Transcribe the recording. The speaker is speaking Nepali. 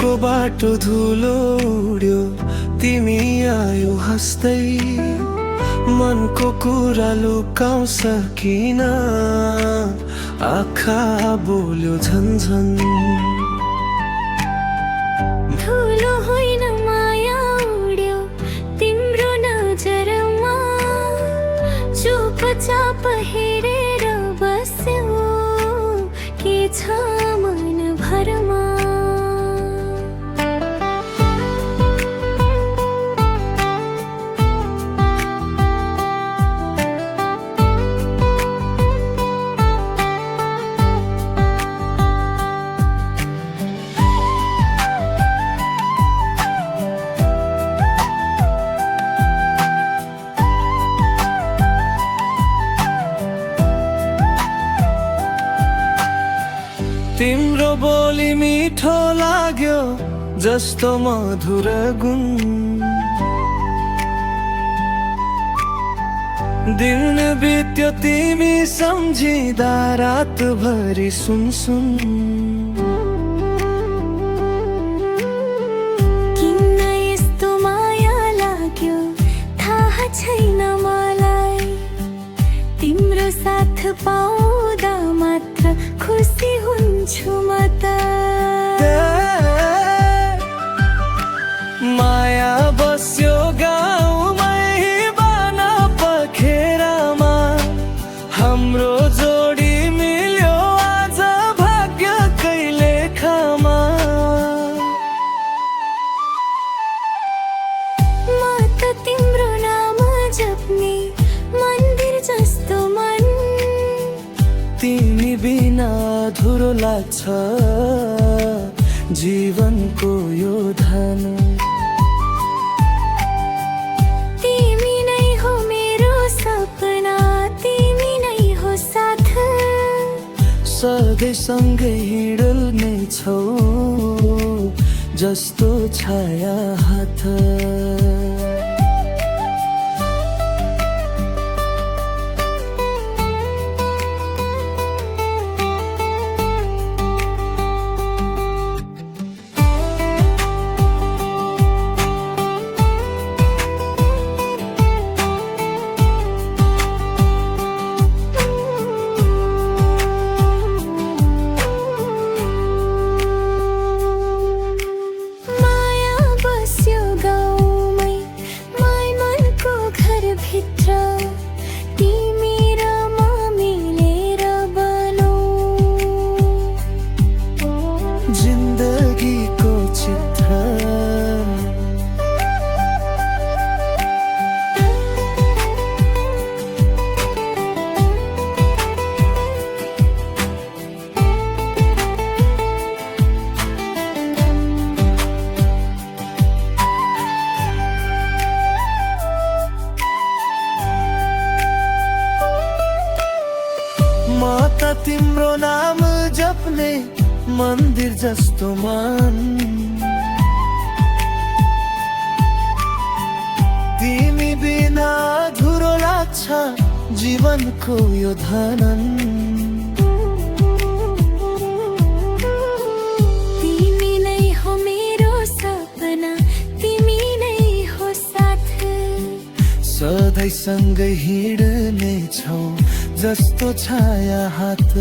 को बाटो धुलो उड्यो तिमी आयो हाँस्दै मनको कुरा लुकाउँछ किन आँखा बोल्यो झन्झन ठुलो होइन माया उड्यो तिम्रो नजरमा चुपचाप हेरेर बस्यो के छ मनभरमा तिम्रो बोली मिठो लाग्यो जस्तो मधुर गुण दिन बित्यो तिमी सम्झिँदा रातभरि सुनसुन किन यस्तो माया लाग्यो थाहा छैन मलाई तिम्रो साथ पाउँदा मात्र खुसी हुन्छु म त माया बस्यो गाउँमै बन पखेरामा हाम्रो जोडी मिल्यो आज भाग्यकै लेखमा म त तिम्रो नाम जप्ने मन्दिर जस्तो मन तिमी बिना अधुरो लाग्छ जीवनको यो धन तिमी नै हो मेरो सपना तिमी नै हो साथ सधैँ सँगै हिँड्ने छौ जस्तो छाया हात जिन्दगीको चित्र म त तिम्रो नाम जप्ने मन्दिर जस्तो मन तिमी बिना अधुरो लाग्छ जीवनको यो धनन तिमी नै हो मेरो सपना तिमी नै हो साथ सधैँ सँगै हिँड्ने छौ जस्तो छाया हात